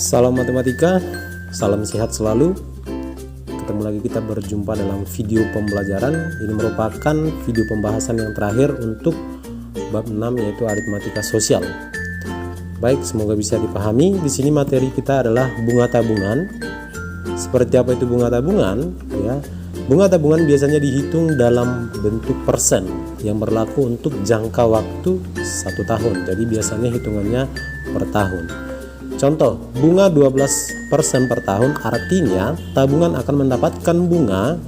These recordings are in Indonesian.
Salam matematika, salam sehat selalu. Ketemu lagi kita berjumpa dalam video pembelajaran. Ini merupakan video pembahasan yang terakhir untuk bab 6, yaitu aritmatika sosial. Baik, semoga bisa dipahami. Di sini materi kita adalah bunga tabungan. Seperti apa itu bunga tabungan? Ya, bunga tabungan biasanya dihitung dalam bentuk persen yang berlaku untuk jangka waktu 1 tahun. Jadi biasanya hitungannya per tahun. Contoh, bunga 12% per tahun, artinya tabungan akan mendapatkan bunga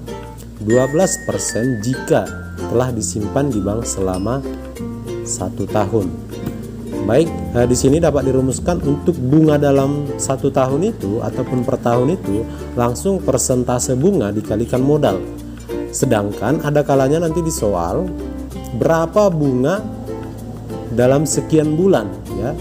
12% jika telah disimpan di bank selama 1 tahun. Baik, di sini dapat dirumuskan untuk bunga dalam 1 tahun itu ataupun per tahun itu langsung persentase bunga dikalikan modal. Sedangkan ada kalanya nanti di soal berapa bunga dalam sekian bulan, ya.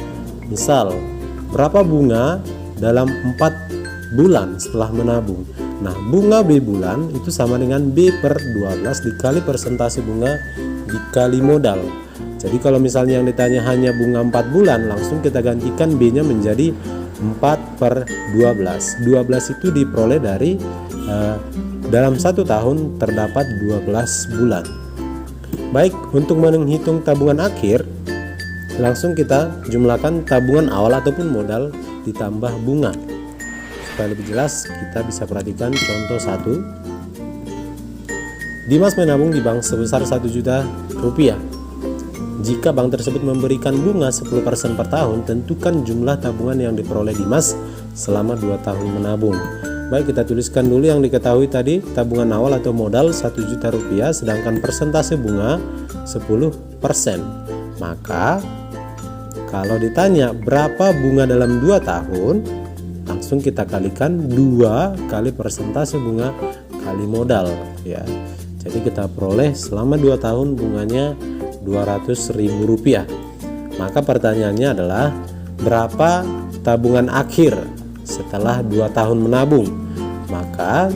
Misal berapa bunga dalam 4 bulan setelah menabung. Nah, bunga B bulan itu sama dengan B per 12 dikali persentase bunga dikali modal. Jadi kalau misalnya yang ditanya hanya bunga 4 bulan, langsung kita gantikan B nya menjadi 4 per 12. 12 itu diperoleh dari dalam 1 tahun terdapat 12 bulan. Baik, untuk menghitung tabungan akhir, langsung kita jumlahkan tabungan awal ataupun modal ditambah bunga. Supaya lebih jelas, kita bisa perhatikan contoh 1. Dimas menabung di bank sebesar 1 juta rupiah. Jika bank tersebut memberikan bunga 10% per tahun, tentukan jumlah tabungan yang diperoleh Dimas selama 2 tahun menabung. Baik, kita tuliskan dulu yang diketahui tadi. Tabungan awal atau modal 1 juta rupiah, sedangkan persentase bunga 10%. Maka kalau ditanya berapa bunga dalam 2 tahun, langsung kita kalikan 2 kali persentase bunga kali modal, ya. Jadi kita peroleh selama 2 tahun bunganya Rp200.000. Maka pertanyaannya adalah berapa tabungan akhir setelah 2 tahun menabung? Maka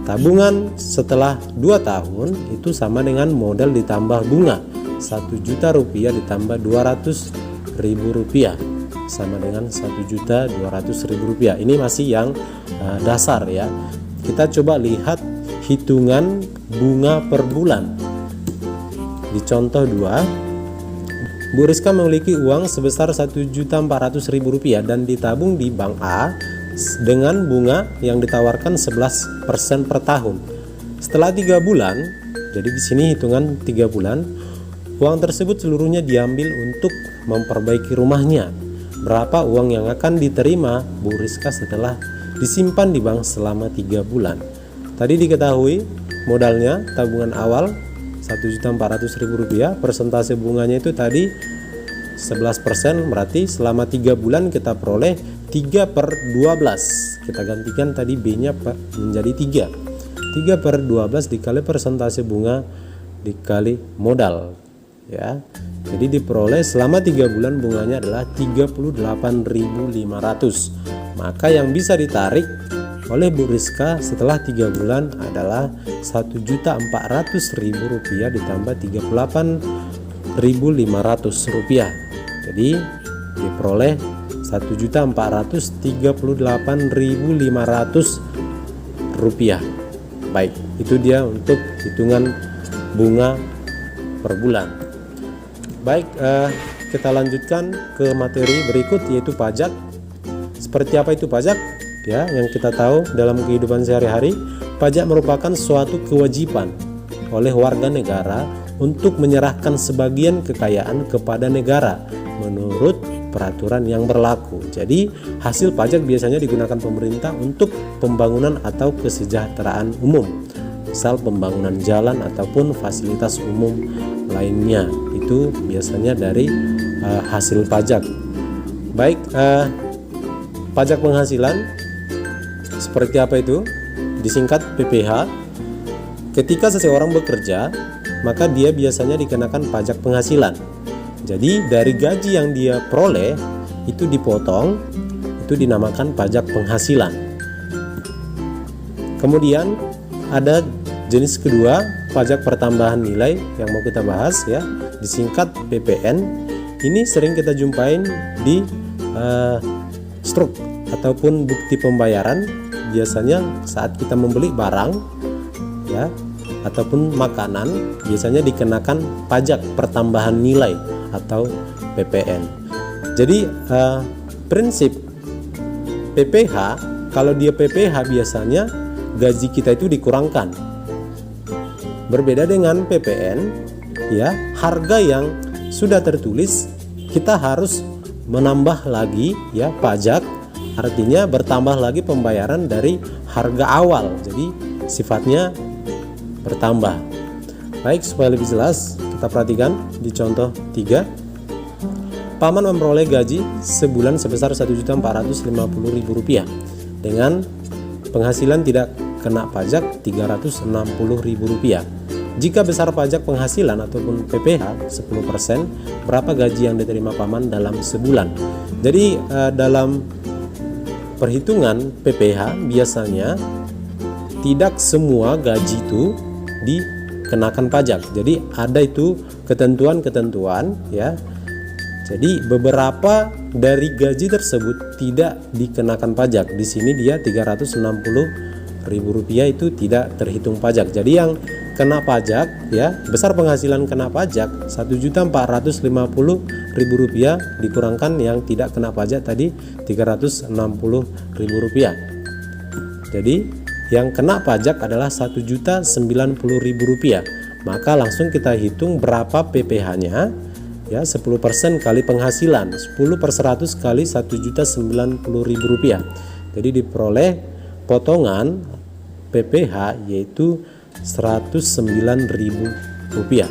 tabungan setelah 2 tahun itu sama dengan modal ditambah bunga. 1 juta rupiah ditambah Rp200.000 sama dengan Rp1.200.000. Ini masih yang dasar, ya. Kita coba lihat hitungan bunga per bulan. Di contoh 2, Bu Rizka memiliki uang sebesar Rp1.400.000 dan ditabung di bank A dengan bunga yang ditawarkan 11% per tahun. Setelah 3 bulan, jadi di sini hitungan 3 bulan, uang tersebut seluruhnya diambil untuk memperbaiki rumahnya. Berapa uang yang akan diterima Bu Rizka setelah disimpan di bank selama 3 bulan? Tadi diketahui modalnya tabungan awal Rp1.400.000, persentase bunganya itu tadi 11%, berarti selama 3 bulan kita peroleh 3 per 12. Kita gantikan tadi B nya menjadi 3. 3 per 12 dikali persentase bunga dikali modal, ya. Jadi diperoleh selama 3 bulan bunganya adalah Rp38.500. Maka yang bisa ditarik oleh Bu Rizka setelah 3 bulan adalah Rp1.400.000 ditambah Rp38.500. Jadi diperoleh Rp1.438.500. Baik, itu dia untuk hitungan bunga per bulan. Baik, kita lanjutkan ke materi berikut, yaitu pajak. Seperti apa itu pajak? Ya, yang kita tahu dalam kehidupan sehari-hari, pajak merupakan suatu kewajiban oleh warga negara untuk menyerahkan sebagian kekayaan kepada negara menurut peraturan yang berlaku. Jadi, hasil pajak biasanya digunakan pemerintah untuk pembangunan atau kesejahteraan umum. Misal pembangunan jalan ataupun fasilitas umum lainnya, itu biasanya dari hasil pajak. Baik, pajak penghasilan seperti apa itu? Disingkat PPH. Ketika seseorang bekerja, maka dia biasanya dikenakan pajak penghasilan. Jadi dari gaji yang dia peroleh itu dipotong, itu dinamakan pajak penghasilan. Kemudian ada jenis kedua, pajak pertambahan nilai yang mau kita bahas, ya, disingkat PPN. Ini sering kita jumpain di struk ataupun bukti pembayaran biasanya saat kita membeli barang ya ataupun makanan biasanya dikenakan pajak pertambahan nilai atau PPN. Jadi prinsip PPh, kalau dia PPh biasanya gaji kita itu dikurangkan. Berbeda dengan PPN ya, harga yang sudah tertulis kita harus menambah lagi ya pajak, artinya bertambah lagi pembayaran dari harga awal. Jadi sifatnya bertambah. Baik, supaya lebih jelas kita perhatikan di contoh 3. Paman memperoleh gaji sebulan sebesar Rp1.450.000 dengan penghasilan tidak kena pajak Rp360.000. Jika besar pajak penghasilan ataupun PPh 10%, berapa gaji yang diterima paman dalam sebulan? Jadi dalam perhitungan PPh biasanya tidak semua gaji itu dikenakan pajak. Jadi ada itu ketentuan-ketentuan ya. Jadi beberapa dari gaji tersebut tidak dikenakan pajak. Di sini dia Rp360.000 itu tidak terhitung pajak. Jadi yang kena pajak ya, besar penghasilan kena pajak Rp1.450.000 dikurangkan yang tidak kena pajak tadi Rp360.000. Jadi yang kena pajak adalah Rp1.090.000. Maka langsung kita hitung berapa PPh-nya ya, 10% kali penghasilan, 10/100 kali Rp1.090.000. Jadi diperoleh potongan PPh yaitu Rp109.000.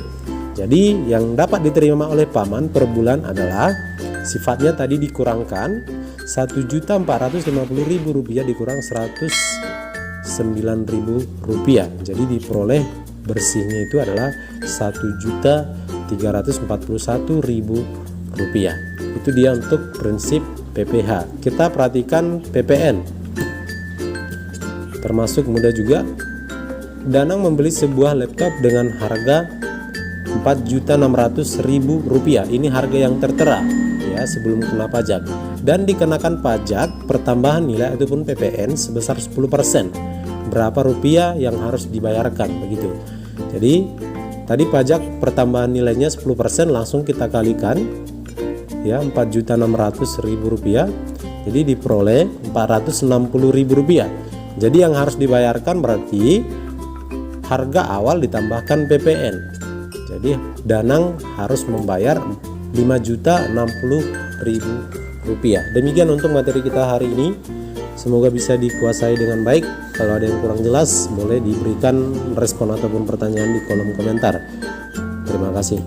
Jadi yang dapat diterima oleh paman per bulan adalah sifatnya tadi dikurangkan Rp1.450.000 dikurang Rp109.000. Jadi diperoleh bersihnya itu adalah Rp1.341.000. Itu dia untuk prinsip PPh. Kita perhatikan PPN. Termasuk mudah juga. Danang membeli sebuah laptop dengan harga Rp4.600.000. Ini harga yang tertera ya sebelum kena pajak, dan dikenakan pajak pertambahan nilai ataupun PPN sebesar 10%. Berapa rupiah yang harus dibayarkan begitu. Jadi tadi pajak pertambahan nilainya 10%, langsung kita kalikan ya Rp4.600.000. Jadi diperoleh Rp460.000. Jadi yang harus dibayarkan berarti harga awal ditambahkan PPN. Jadi Danang harus membayar Rp5.060.000. Demikian untuk materi kita hari ini. Semoga bisa dikuasai dengan baik. Kalau ada yang kurang jelas boleh diberikan respon ataupun pertanyaan di kolom komentar. Terima kasih.